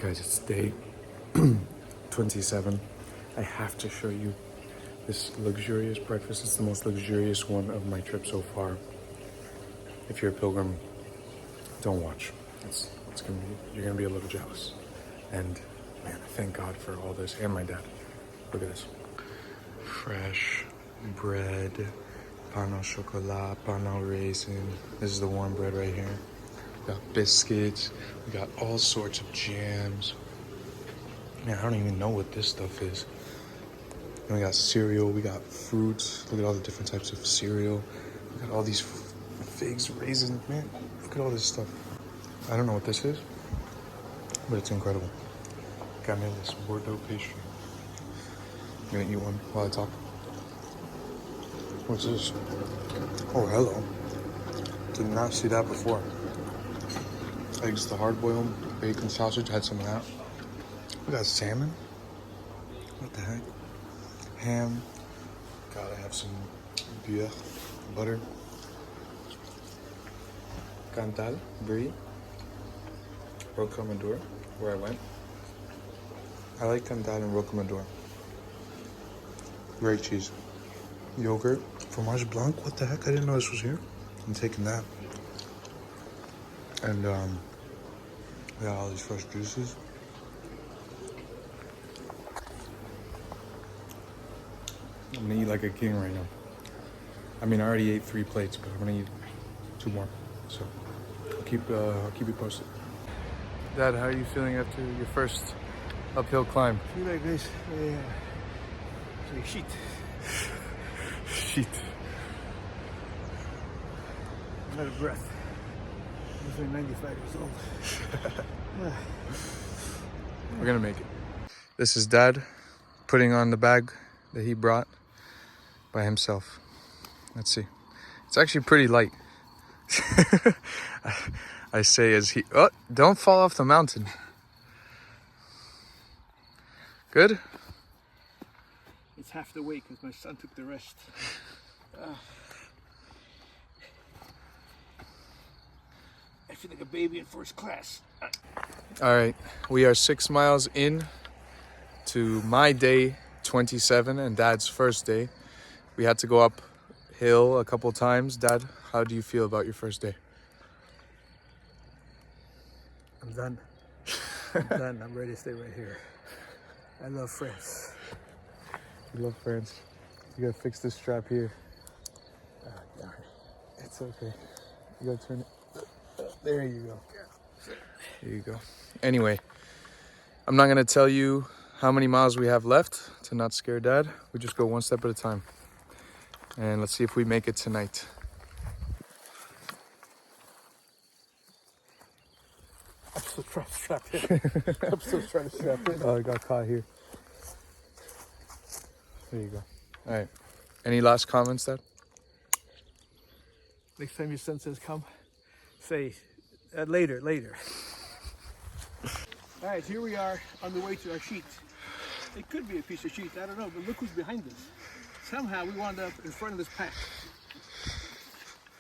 Guys, it's day 27. I have to show you this luxurious breakfast. It's the most luxurious one of my trip so far. If you're a pilgrim, don't watch. You're gonna be a little jealous. And man, I thank God for all this, and my dad. Look at this. Fresh bread, pain au chocolat, pain au raisin. This is the warm bread right here. We got biscuits. We got all sorts of jams. Man, I don't even know what this stuff is. And we got cereal. We got fruits. Look at all the different types of cereal. We got all these figs, raisins. Man, look at all this stuff. I don't know what this is, but it's incredible. Got me this Bordeaux pastry. I'm gonna eat one while I talk. What's this? Oh, hello. Did not see that before. Eggs to hard boiled, bacon sausage, had some of that. We got salmon. What the heck? Ham. Gotta have some beurre, butter. Cantal, brie. Rocamadour, where I went. I like Cantal and Rocamadour. Great cheese. Yogurt. Fromage blanc. What the heck? I didn't know this was here. I'm taking that. And we got all these fresh juices. I'm gonna eat like a king right now. I mean, I already ate 3 plates, but I'm gonna eat 2 more. So I'll keep you posted. Dad, how are you feeling after your first uphill climb? I feel like this. It's like shit. Shit. I'm out of breath. I'm 95 years old. We're gonna make it. This is Dad putting on the bag that he brought by himself. Let's see. It's actually pretty light. I say as he... Oh, don't fall off the mountain. Good? It's half the way because my son took the rest. I feel like a baby in first class. All right, we are 6 miles in to my day 27 and Dad's first day. We had to go uphill a couple times. Dad, how do you feel about your first day? I'm done. I'm done. I'm ready to stay right here. I love France. You love France. You gotta fix this strap here. Darn. It's okay. You gotta turn it. There you go. There you go. Anyway, I'm not gonna tell you how many miles we have left to not scare Dad. We just go one step at a time. And let's see if we make it tonight. I'm still trying to strap in. I'm still trying to strap in. Oh, I got caught here. There you go. All right. Any last comments, Dad? Next time your son says come, say later. All right, here we are on the way to our sheet. It could be a piece of sheet, I don't know, but look who's behind us. Somehow we wound up in front of this pack.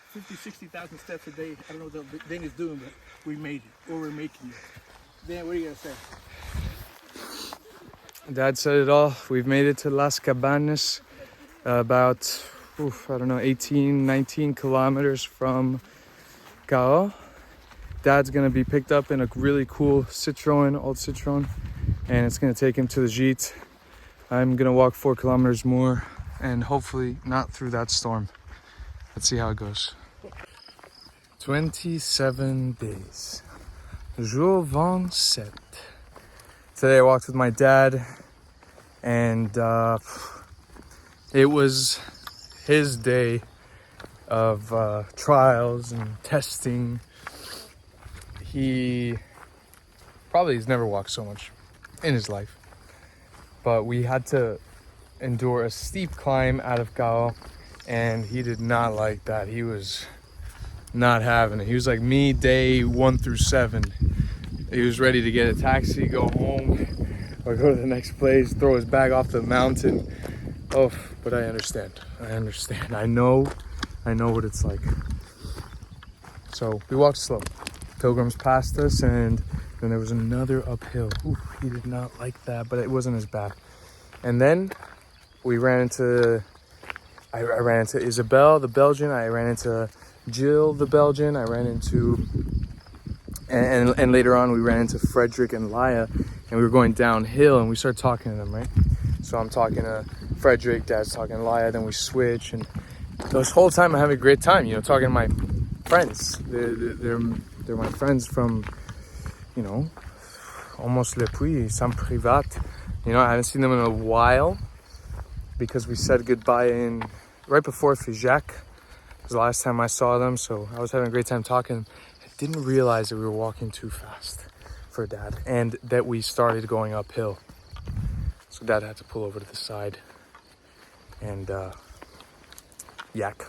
50, 60,000 steps a day. I don't know what the thing is doing, but we made it, or we're making it. Dan, what are you gonna say? Dad said it all. We've made it to Lascabanes, about, 18, 19 kilometers from Cahors. Dad's gonna be picked up in a really cool old Citroen, and it's gonna take him to the Gîte. I'm gonna walk 4 kilometers more, and hopefully not through that storm. Let's see how it goes. 27 days. Jour 27. Today I walked with my dad, and it was his day of trials and testing. He probably has never walked so much in his life, but we had to endure a steep climb out of Cahors, and he did not like that. He was not having it. He was like me day 1 through 7. He was ready to get a taxi, go home, or go to the next place, throw his bag off the mountain. Oh, but I understand. I know what it's like. So we walked slow. Pilgrims passed us, and Then there was another uphill. Ooh, he did not like that, but it wasn't as bad. And then we ran into, I ran into Isabel, the Belgian. I ran into Jill, the Belgian. I ran into, and later on we ran into Frederick and Laya, and we were going downhill, and we started talking to them, right? So I'm talking to Frederick, Dad's talking to Laya, then we switch, and this whole time I'm having a great time, you know, talking to my friends. They're my friends from, you know, almost le puits, sans privat. You know, I haven't seen them in a while because we said goodbye right before Figeac. It was the last time I saw them, so I was having a great time talking. I didn't realize that we were walking too fast for Dad and that we started going uphill. So Dad had to pull over to the side and yak.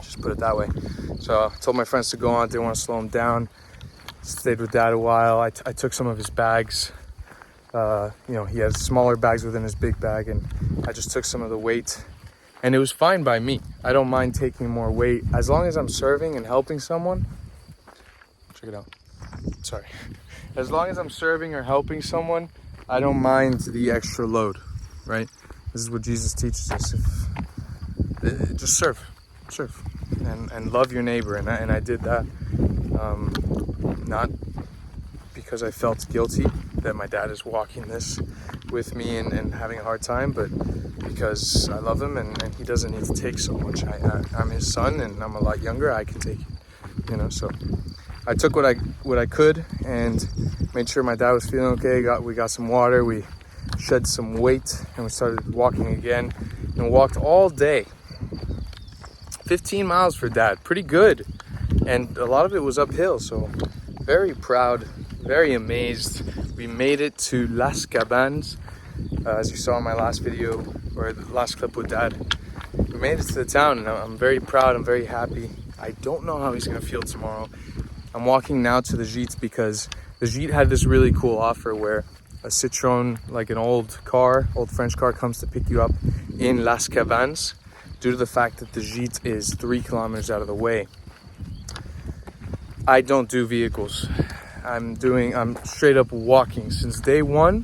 Just put it that way. So I told my friends to go on, didn't want to slow him down. Stayed with Dad a while. I took some of his bags. You know, he has smaller bags within his big bag, and I just took some of the weight. And it was fine by me. I don't mind taking more weight as long as I'm serving and helping someone. Check it out. Sorry. As long as I'm serving or helping someone, I don't mind the extra load, right? This is what Jesus teaches us. Just serve, and love your neighbor. And I did that. Not because I felt guilty that my dad is walking this with me and having a hard time, but because I love him and he doesn't need to take so much. I'm his son and I'm a lot younger. I can take it, you know. So I took what I could and made sure my dad was feeling okay. We got some water. We shed some weight and we started walking again and walked all day. 15 miles for Dad, pretty good. And a lot of it was uphill, so very proud, very amazed. We made it to Lascabanes, as you saw in my last video, or the last clip with Dad. We made it to the town, and I'm very proud, I'm very happy. I don't know how he's gonna feel tomorrow. I'm walking now to the Gîte because the Gîte had this really cool offer where a Citroën, like an old French car, comes to pick you up in Lascabanes due to the fact that the Gîte is 3 kilometers out of the way. I don't do vehicles. I'm straight up walking. Since day one,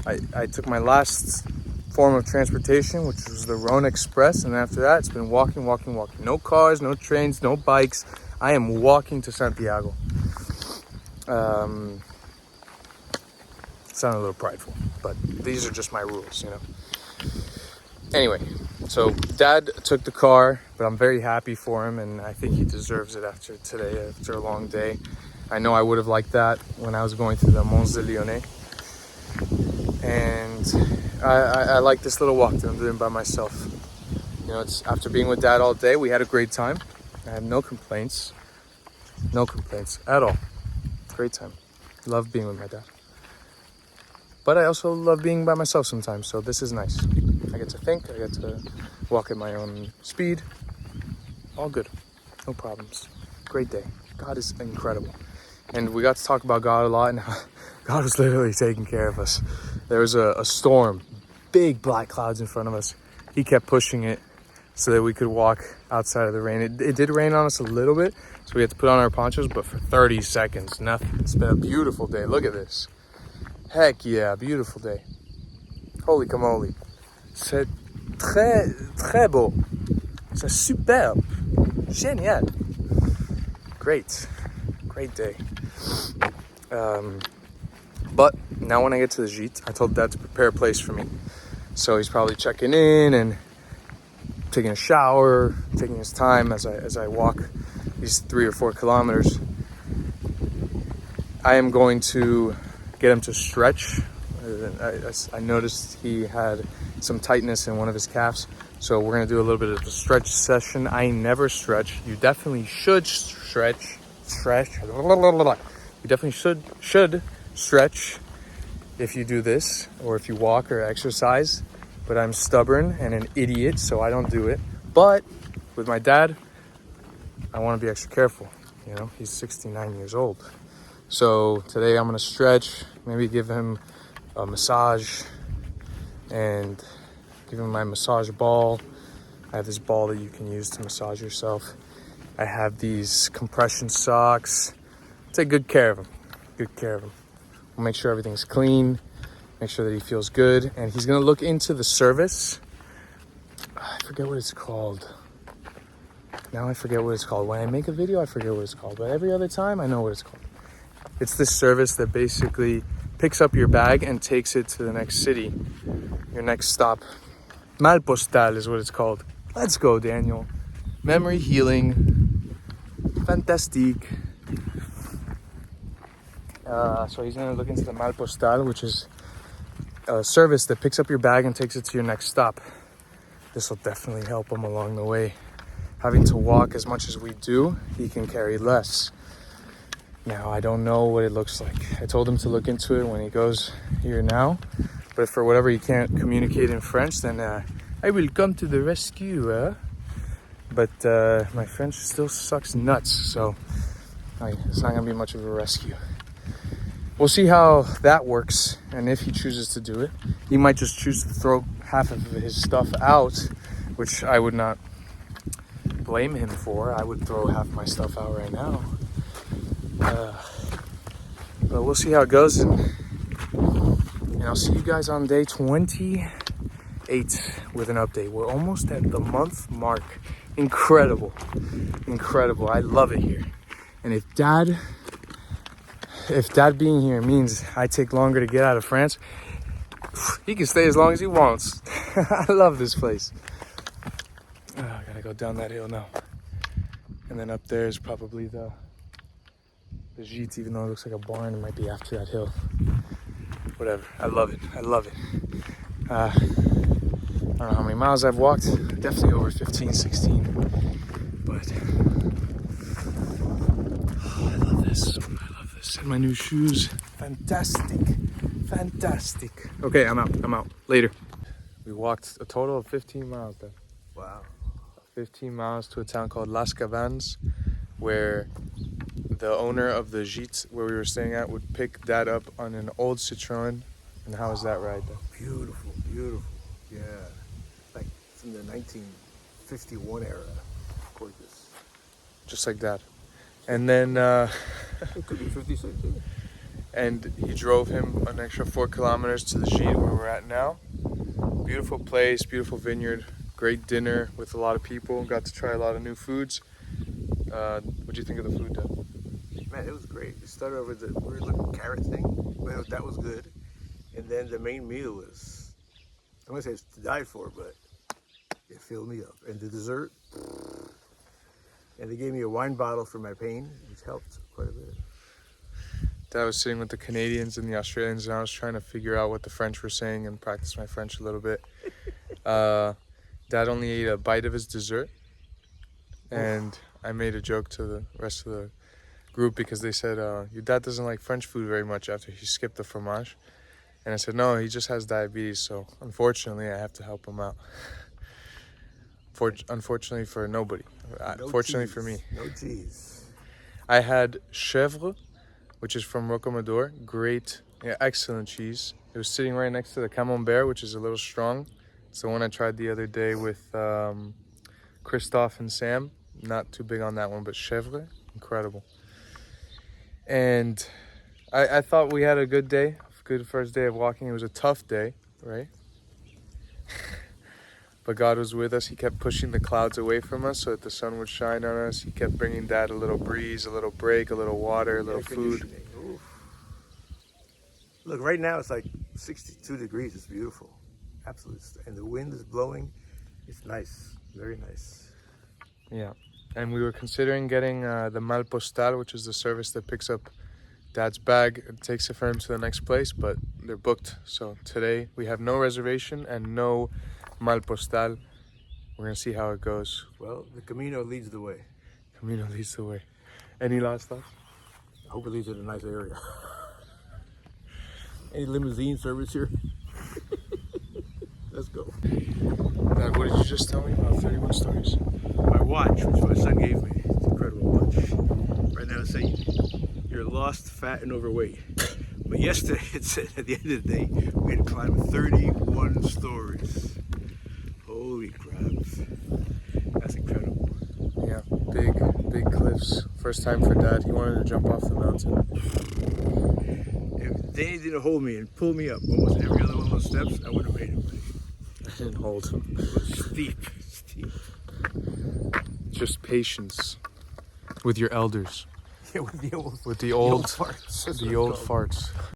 I took my last form of transportation, which was the Rhone Express, and after that, it's been walking. No cars, no trains, no bikes. I am walking to Santiago. Sound a little prideful, but these are just my rules, you know. Anyway, so Dad took the car, but I'm very happy for him, and I think he deserves it after today, after a long day. I know I would have liked that when I was going through the Monts de Lyonnais. And I like this little walk that I'm doing by myself. You know, it's after being with Dad all day, we had a great time. I have no complaints at all. Great time. Love being with my dad. But I also love being by myself sometimes, so this is nice. I get to think, I get to walk at my own speed. All good, no problems. Great day. God is incredible. And we got to talk about God a lot, and God was literally taking care of us. There was a storm, big black clouds in front of us. He kept pushing it so that we could walk outside of the rain. It did rain on us a little bit, so we had to put on our ponchos, but for 30 seconds, nothing. It's been a beautiful day. Look at this. Heck yeah, beautiful day. Holy camoli. C'est très beau. C'est superbe. Génial. Great day. But now when I get to the Gîte, I told Dad to prepare a place for me. So he's probably checking in and taking a shower, taking his time as I walk these 3 or 4 kilometers. I am going to get him to stretch. I noticed he had some tightness in one of his calves, so we're gonna do a little bit of a stretch session. I never stretch. You definitely should stretch. You definitely should stretch if you do this, or if you walk or exercise. But I'm stubborn and an idiot, so I don't do it. But with my dad, I want to be extra careful. You know, he's 69 years old. So today I'm gonna stretch, maybe give him a massage and give him my massage ball. I have this ball that you can use to massage yourself. I have these compression socks. Take good care of him. good care of him. We'll make sure everything's clean, make sure that he feels good, and he's gonna look into the service. I forget what it's called. Now I forget what it's called. When I make a video, I forget what it's called, but every other time I know what it's called. It's this service that basically picks up your bag and takes it to the next city, your next stop. Mal postal is what it's called. Let's go, Daniel. Memory healing. Fantastique. So he's gonna look into the mal postal, which is a service that picks up your bag and takes it to your next stop. This will definitely help him along the way. Having to walk as much as we do, he can carry less. Now, I don't know what it looks like. I told him to look into it when he goes here now. But if for whatever he can't communicate in French, then I will come to the rescue. But my French still sucks nuts, so it's not going to be much of a rescue. We'll see how that works, and if he chooses to do it. He might just choose to throw half of his stuff out, which I would not blame him for. I would throw half my stuff out right now. But we'll see how it goes, and I'll see you guys on day 28 with an update. We're almost at the month mark. Incredible. I love it here. And if dad being here means I take longer to get out of France, he can stay as long as he wants. I love this place. I gotta go down that hill now. And then up there is probably the Gite, even though it looks like a barn, it might be after that hill. Whatever, I love it. I don't know how many miles I've walked, definitely over 15, 16. But I love this. And my new shoes, fantastic. Okay, I'm out, later. We walked a total of 15 miles then. Wow. 15 miles to a town called Lascabanes, where the owner of the Gite where we were staying at would pick Dad up on an old Citroen. And how was that ride then? Beautiful. Yeah. Like from the 1951 era. Gorgeous. Just like that. And then it could be 56 too. And he drove him an extra 4 kilometers to the Gite where we're at now. Beautiful place, beautiful vineyard, great dinner with a lot of people. Got to try a lot of new foods. What'd you think of the food, Dad? Man, it was great. It started over the weird looking carrot thing. Well, that was good. And then the main meal was, I'm gonna say it's to die for, but it filled me up. And the dessert, and they gave me a wine bottle for my pain, which helped quite a bit. Dad was sitting with the Canadians and the Australians, and I was trying to figure out what the French were saying and practice my French a little bit. Dad only ate a bite of his dessert, and I made a joke to the rest of the group because they said, your dad doesn't like French food very much after he skipped the fromage. And I said, no, he just has diabetes, so unfortunately I have to help him out. Unfortunately for nobody. Fortunately for me. No cheese. I had chèvre, which is from Rocamadour. Great, excellent cheese. It was sitting right next to the camembert, which is a little strong. It's the one I tried the other day with Christophe and Sam. Not too big on that one, but chèvre, incredible. And I thought we had a good day. Good first day of walking. It was a tough day, right? But God was with us. He kept pushing the clouds away from us so that the sun would shine on us. He kept bringing Dad a little breeze, a little break, a little water, a little food. Oof. Look, right now it's like 62 degrees. It's beautiful. Absolutely. And the wind is blowing. It's nice. Very nice. Yeah. And we were considering getting the Mal Postal, which is the service that picks up Dad's bag and takes it for him to the next place, but they're booked. So today we have no reservation and no Mal Postal. We're gonna see how it goes. Well, the Camino leads the way. Camino leads the way. Any last thoughts? I hope it leads in a nice area. Any limousine service here? Let's go. Dad, what did you just tell me about 31 stories? My watch, which my son gave me. It's an incredible watch. Right now it's saying you're lost, fat, and overweight. But yesterday it said at the end of the day we had to climb 31 stories. Holy crap. That's incredible. Yeah, big cliffs. First time for Dad. He wanted to jump off the mountain. If Danny didn't hold me and pull me up almost every other one of those steps, I would have made it. I didn't hold him. It was steep. Just patience with your elders. Yeah, with the old With the old farts. the old farts.